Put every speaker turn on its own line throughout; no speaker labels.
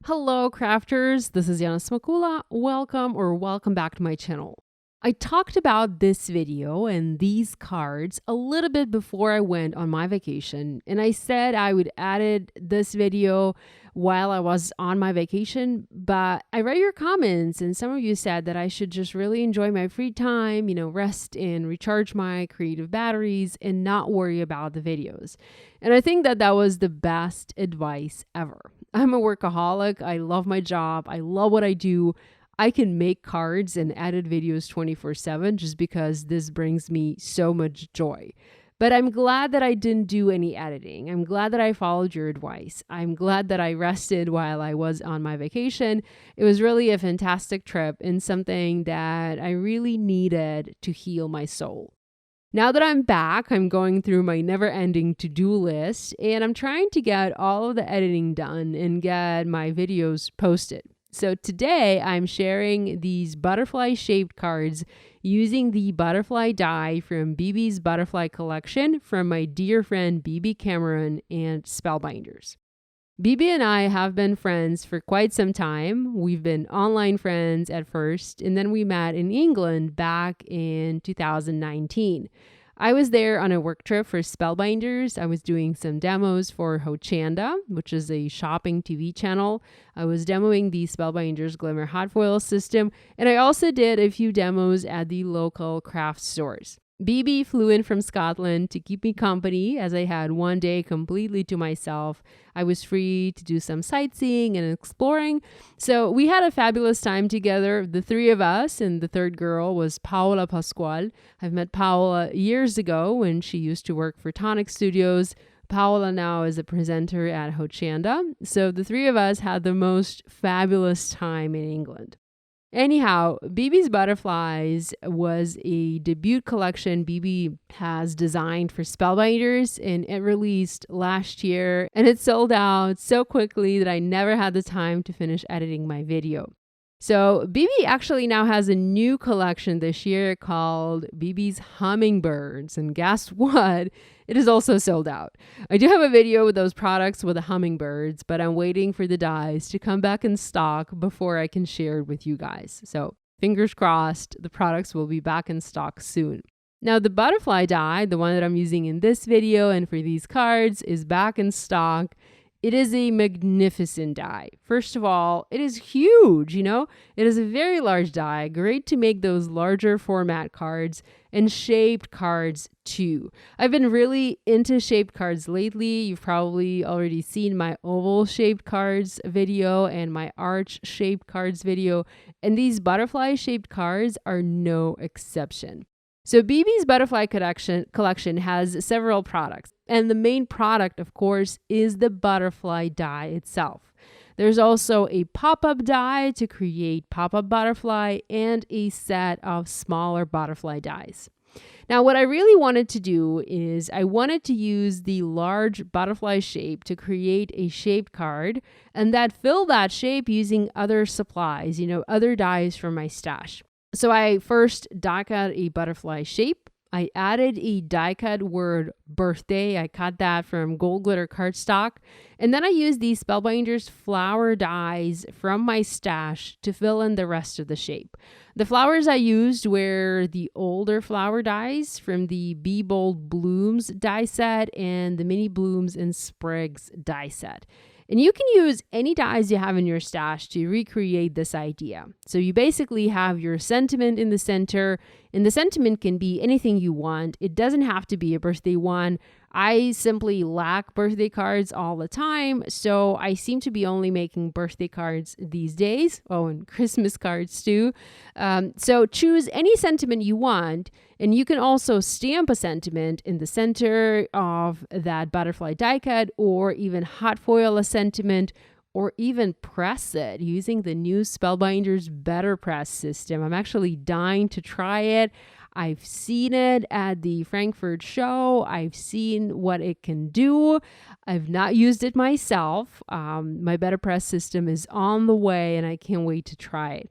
Hello crafters, this is Yana Smakula. Welcome back to my channel. I talked about this video and these cards a little bit before I went on my vacation, and I said I would edit this video while I was on my vacation, but I read your comments and some of you said that I should just really enjoy my free time, rest and recharge my creative batteries and not worry about the videos. And I think that was the best advice ever. I'm a workaholic. I love my job. I love what I do. I can make cards and edit videos 24/7 just because this brings me so much joy. But I'm glad that I didn't do any editing. I'm glad that I followed your advice. I'm glad that I rested while I was on my vacation. It was really a fantastic trip and something that I really needed to heal my soul. Now that I'm back, I'm going through my never-ending to-do list and I'm trying to get all of the editing done and get my videos posted. So today I'm sharing these butterfly-shaped cards using the butterfly die from Bibi's butterfly collection from my dear friend Bibi Cameron and Spellbinders. Bibi and I have been friends for quite some time. We've been online friends at first, and then we met in England back in 2019. I was there on a work trip for Spellbinders. I was doing some demos for Hochanda, which is a shopping TV channel. I was demoing the Spellbinders Glimmer hot foil system, and I also did a few demos at the local craft stores. Bibi flew in from Scotland to keep me company as I had one day completely to myself. I was free to do some sightseeing and exploring. So we had a fabulous time together, the three of us, and the third girl was Paola Pasquale. I've met Paola years ago when she used to work for Tonic Studios. Paola now is a presenter at Hochanda. So the three of us had the most fabulous time in England. Anyhow, Bibi's Butterflies was a debut collection Bibi has designed for Spellbinders, and it released last year, and it sold out so quickly that I never had the time to finish editing my video. So Bibi actually now has a new collection this year called Bibi's Hummingbirds, and guess what? It is also sold out. I do have a video with those products with the hummingbirds, but I'm waiting for the dies to come back in stock before I can share it with you guys. So fingers crossed, the products will be back in stock soon. Now the butterfly die, the one that I'm using in this video and for these cards, is back in stock. It is a magnificent die. First of all, it is huge, It is a very large die, great to make those larger format cards and shaped cards too. I've been really into shaped cards lately. You've probably already seen my oval shaped cards video and my arch shaped cards video, and these butterfly shaped cards are no exception. So Bibi's Butterfly collection has several products, and the main product, of course, is the butterfly die itself. There's also a pop-up die to create pop-up butterfly and a set of smaller butterfly dies. Now, what I really wanted to do is I wanted to use the large butterfly shape to create a shaped card and fill that shape using other supplies, other dies from my stash. So I first die cut a butterfly shape. I added a die cut word birthday. I cut that from gold glitter cardstock. And then I used these Spellbinders flower dies from my stash to fill in the rest of the shape. The flowers I used were the older flower dies from the Be Bold Blooms die set and the Mini Blooms and Sprigs die set. And you can use any dies you have in your stash to recreate this idea. So you basically have your sentiment in the center, and the sentiment can be anything you want. It doesn't have to be a birthday one. I simply lack birthday cards all the time, so I seem to be only making birthday cards these days. Oh, and Christmas cards too. So choose any sentiment you want, and you can also stamp a sentiment in the center of that butterfly die cut, or even hot foil a sentiment, or even press it using the new Spellbinders Better Press system. I'm actually dying to try it. I've seen it at the Frankfurt show. I've seen what it can do. I've not used it myself. My Better Press system is on the way and I can't wait to try it.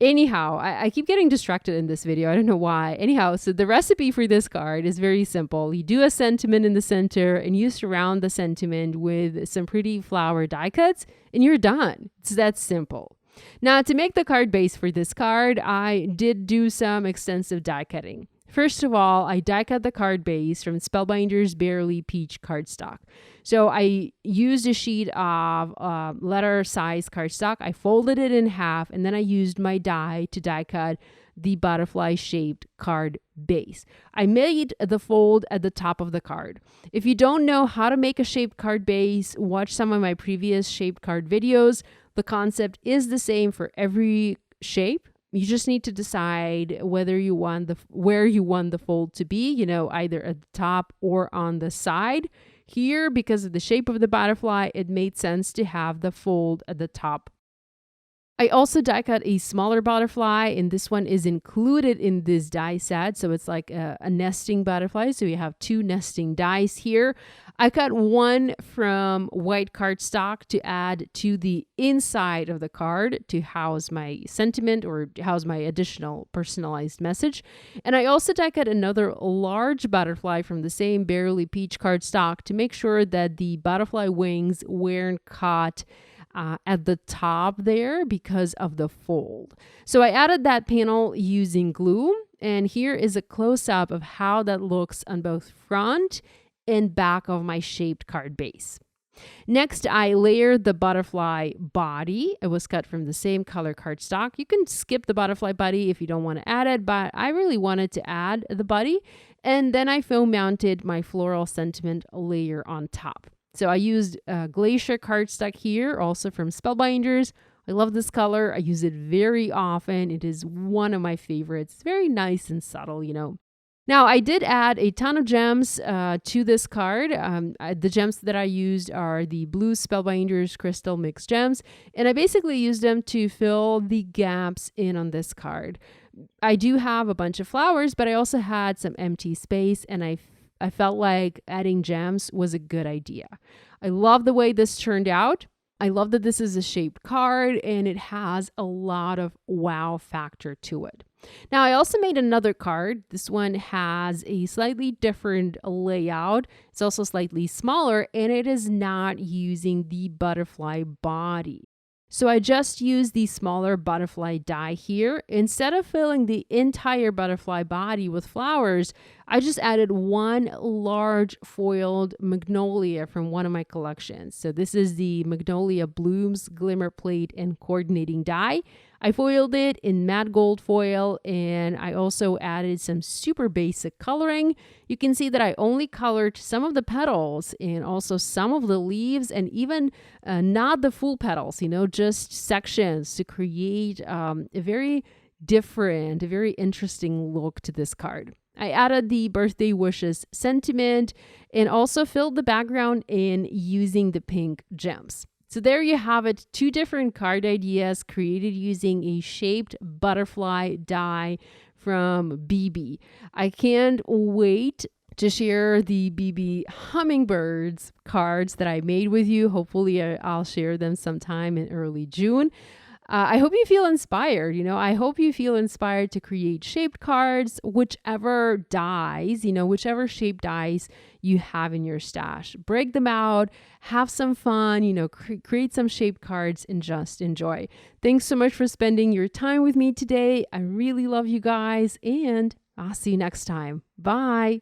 Anyhow, I keep getting distracted in this video. I don't know why. Anyhow, so the recipe for this card is very simple. You do a sentiment in the center and you surround the sentiment with some pretty flower die cuts and you're done. It's that simple. Now, to make the card base for this card, I did do some extensive die cutting. First of all, I die cut the card base from Spellbinders Barely Peach cardstock. So I used a sheet of letter size cardstock. I folded it in half and then I used my die to die cut the butterfly shaped card base. I made the fold at the top of the card. If you don't know how to make a shaped card base, watch some of my previous shaped card videos. The concept is the same for every shape. You just need to decide whether you want where you want the fold to be, either at the top or on the side. Here, because of the shape of the butterfly, it made sense to have the fold at the top. I also die cut a smaller butterfly, and this one is included in this die set. So it's like a nesting butterfly. So you have 2 nesting dies here. I cut one from white cardstock to add to the inside of the card to house my sentiment or house my additional personalized message. And I also die cut another large butterfly from the same Barely Peach cardstock to make sure that the butterfly wings weren't caught at the top there because of the fold. So I added that panel using glue, and here is a close-up of how that looks on both front and back of my shaped card base. Next, I layered the butterfly body. It was cut from the same color cardstock. You can skip the butterfly body if you don't want to add it, but I really wanted to add the body. And then I foam mounted my floral sentiment layer on top. So I used glacier cardstock here, also from Spellbinders. I love this color. I use it very often. It is one of my favorites. It's very nice and subtle, Now, I did add a ton of gems to this card. The gems that I used are the blue Spellbinders Crystal Mix gems, and I basically used them to fill the gaps in on this card. I do have a bunch of flowers, but I also had some empty space, and I felt like adding gems was a good idea. I love the way this turned out. I love that this is a shaped card and it has a lot of wow factor to it. Now, I also made another card. This one has a slightly different layout. It's also slightly smaller and it is not using the butterfly body. So I just used the smaller butterfly die here. Instead of filling the entire butterfly body with flowers, I just added one large foiled magnolia from one of my collections. So this is the Magnolia Blooms Glimmer Plate and Coordinating Die. I foiled it in matte gold foil, and I also added some super basic coloring. You can see that I only colored some of the petals and also some of the leaves, and even not the full petals, just sections to create a very different, a very interesting look to this card. I added the birthday wishes sentiment and also filled the background in using the pink gems. So there you have it, 2 different card ideas created using a shaped butterfly die from Bibi. I can't wait to share the Bibi hummingbirds cards that I made with you. Hopefully I'll share them sometime in early June. I hope you feel inspired. I hope you feel inspired to create shaped cards, whichever dies, whichever shaped dies you have in your stash. Break them out, have some fun, create some shaped cards and just enjoy. Thanks so much for spending your time with me today. I really love you guys, and I'll see you next time. Bye.